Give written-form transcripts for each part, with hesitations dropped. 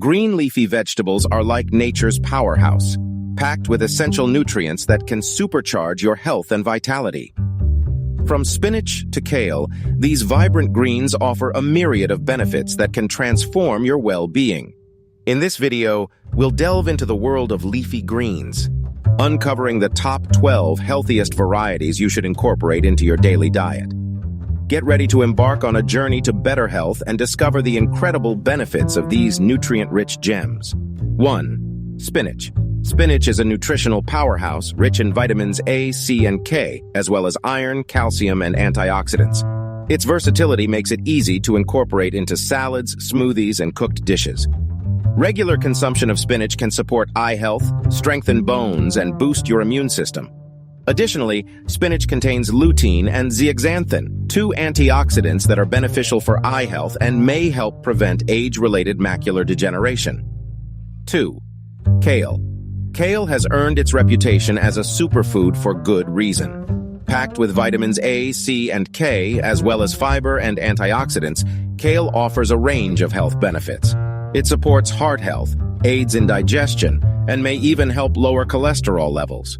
Green leafy vegetables are like nature's powerhouse, packed with essential nutrients that can supercharge your health and vitality. From spinach to kale, these vibrant greens offer a myriad of benefits that can transform your well-being. In this video, we'll delve into the world of leafy greens, uncovering the top 12 healthiest varieties you should incorporate into your daily diet. Get ready to embark on a journey to better health and discover the incredible benefits of these nutrient-rich gems. 1. Spinach. Spinach is a nutritional powerhouse rich in vitamins A, C, and K, as well as iron, calcium, and antioxidants. Its versatility makes it easy to incorporate into salads, smoothies, and cooked dishes. Regular consumption of spinach can support eye health, strengthen bones, and boost your immune system. Additionally, spinach contains lutein and zeaxanthin, two antioxidants that are beneficial for eye health and may help prevent age-related macular degeneration. 2. Kale. Kale has earned its reputation as a superfood for good reason. Packed with vitamins A, C, and K, as well as fiber and antioxidants, kale offers a range of health benefits. It supports heart health, aids in digestion, and may even help lower cholesterol levels.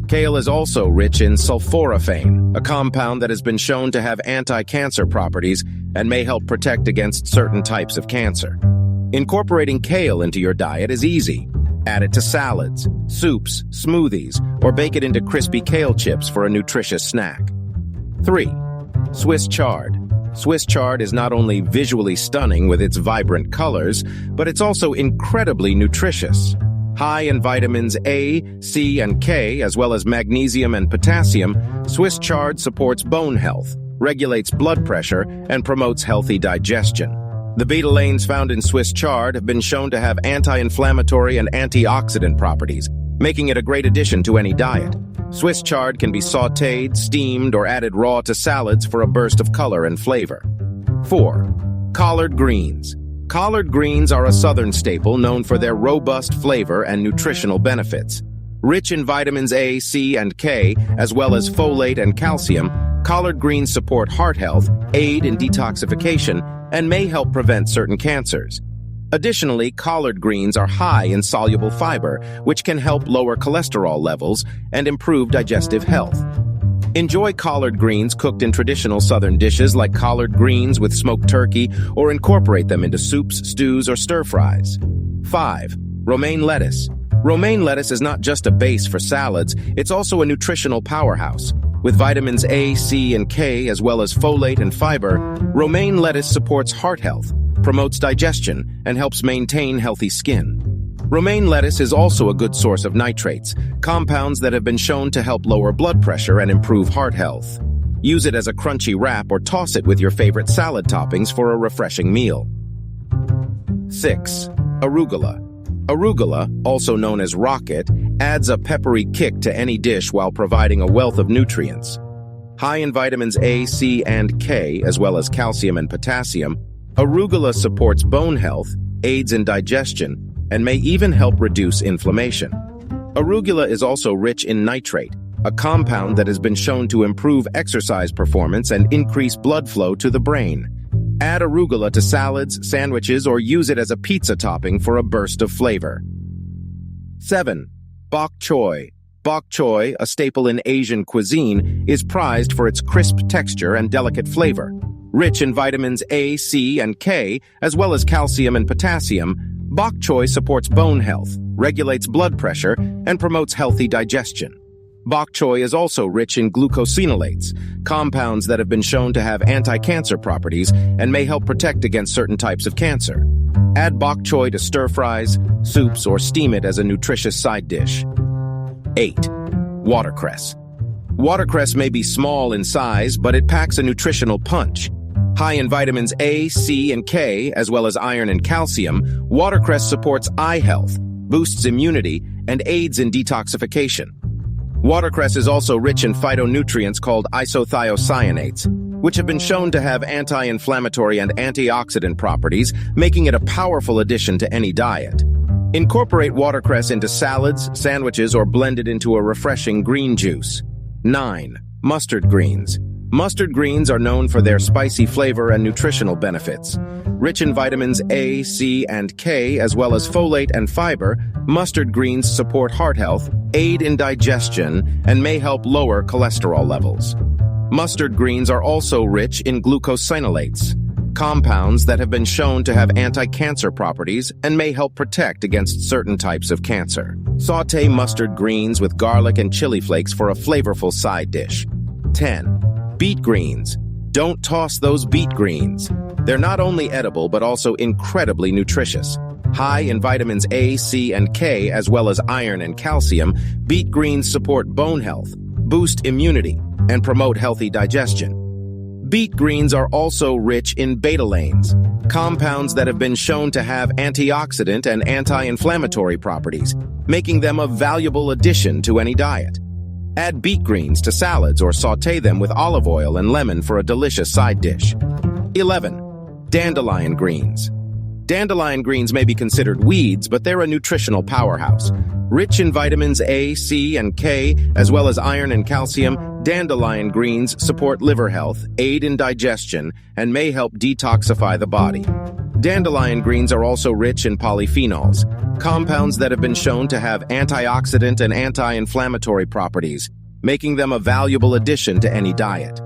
Kale is also rich in sulforaphane, a compound that has been shown to have anti-cancer properties and may help protect against certain types of cancer. Incorporating kale into your diet is easy. Add it to salads, soups, smoothies, or bake it into crispy kale chips for a nutritious snack. 3. Swiss chard. Swiss chard is not only visually stunning with its vibrant colors, but it's also incredibly nutritious. High in vitamins A, C, and K, as well as magnesium and potassium, Swiss chard supports bone health, regulates blood pressure, and promotes healthy digestion. The betalains found in Swiss chard have been shown to have anti-inflammatory and antioxidant properties, making it a great addition to any diet. Swiss chard can be sautéed, steamed, or added raw to salads for a burst of color and flavor. 4. Collard greens. Collard greens are a southern staple known for their robust flavor and nutritional benefits. Rich in vitamins A, C, and K, as well as folate and calcium, collard greens support heart health, aid in detoxification, and may help prevent certain cancers. Additionally, collard greens are high in soluble fiber, which can help lower cholesterol levels and improve digestive health. Enjoy collard greens cooked in traditional southern dishes like collard greens with smoked turkey, or incorporate them into soups, stews, or stir-fries. 5. Romaine lettuce. Romaine lettuce is not just a base for salads, it's also a nutritional powerhouse. With vitamins A, C, and K, as well as folate and fiber, romaine lettuce supports heart health, promotes digestion, and helps maintain healthy skin. Romaine lettuce is also a good source of nitrates, compounds that have been shown to help lower blood pressure and improve heart health. Use it as a crunchy wrap or toss it with your favorite salad toppings for a refreshing meal. 6. Arugula. Arugula, also known as rocket, adds a peppery kick to any dish while providing a wealth of nutrients. High in vitamins A, C, and K, as well as calcium and potassium, arugula supports bone health, aids in digestion, and may even help reduce inflammation. Arugula is also rich in nitrate, a compound that has been shown to improve exercise performance and increase blood flow to the brain. Add arugula to salads, sandwiches, or use it as a pizza topping for a burst of flavor. 7. Bok choy. Bok choy, a staple in Asian cuisine, is prized for its crisp texture and delicate flavor. Rich in vitamins A, C, and K, as well as calcium and potassium, bok choy supports bone health, regulates blood pressure, and promotes healthy digestion. Bok choy is also rich in glucosinolates, compounds that have been shown to have anti-cancer properties and may help protect against certain types of cancer. Add bok choy to stir-fries, soups, or steam it as a nutritious side dish. 8. Watercress. Watercress may be small in size, but it packs a nutritional punch. High in vitamins A, C, and K, as well as iron and calcium, watercress supports eye health, boosts immunity, and aids in detoxification. Watercress is also rich in phytonutrients called isothiocyanates, which have been shown to have anti-inflammatory and antioxidant properties, making it a powerful addition to any diet. Incorporate watercress into salads, sandwiches, or blend it into a refreshing green juice. 9. Mustard greens. Mustard greens are known for their spicy flavor and nutritional benefits. Rich in vitamins A, C, and K, as well as folate and fiber, mustard greens support heart health, aid in digestion, and may help lower cholesterol levels. Mustard greens are also rich in glucosinolates, compounds that have been shown to have anti-cancer properties and may help protect against certain types of cancer. Sauté mustard greens with garlic and chili flakes for a flavorful side dish. 10. Beet greens. Don't toss those beet greens. They're not only edible but also incredibly nutritious. High in vitamins A, C, and K, as well as iron and calcium, beet greens support bone health, boost immunity, and promote healthy digestion. Beet greens are also rich in betalains, compounds that have been shown to have antioxidant and anti-inflammatory properties, making them a valuable addition to any diet. Add beet greens to salads or sauté them with olive oil and lemon for a delicious side dish. 11. Dandelion greens. Dandelion greens may be considered weeds, but they're a nutritional powerhouse. Rich in vitamins A, C, and K, as well as iron and calcium, dandelion greens support liver health, aid in digestion, and may help detoxify the body. Dandelion greens are also rich in polyphenols, compounds that have been shown to have antioxidant and anti-inflammatory properties, making them a valuable addition to any diet.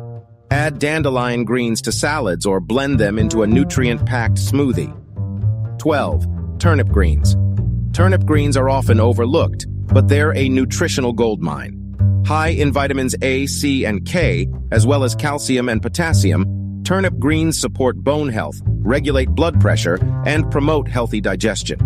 Add dandelion greens to salads or blend them into a nutrient-packed smoothie. 12. Turnip greens. Turnip greens are often overlooked, but they're a nutritional goldmine. High in vitamins A, C, and K, as well as calcium and potassium, turnip greens support bone health, regulate blood pressure, and promote healthy digestion.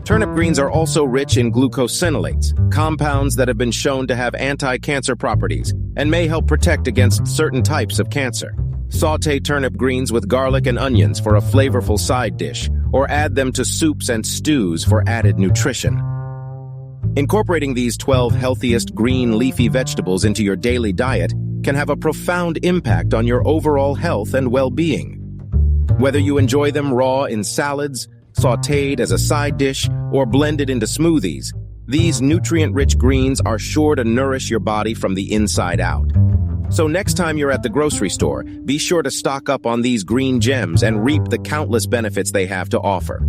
Turnip greens are also rich in glucosinolates, compounds that have been shown to have anti-cancer properties and may help protect against certain types of cancer. Sauté turnip greens with garlic and onions for a flavorful side dish, or add them to soups and stews for added nutrition. Incorporating these 12 healthiest green leafy vegetables into your daily diet can have a profound impact on your overall health and well-being. Whether you enjoy them raw in salads, sautéed as a side dish, or blended into smoothies, these nutrient-rich greens are sure to nourish your body from the inside out. So next time you're at the grocery store, be sure to stock up on these green gems and reap the countless benefits they have to offer.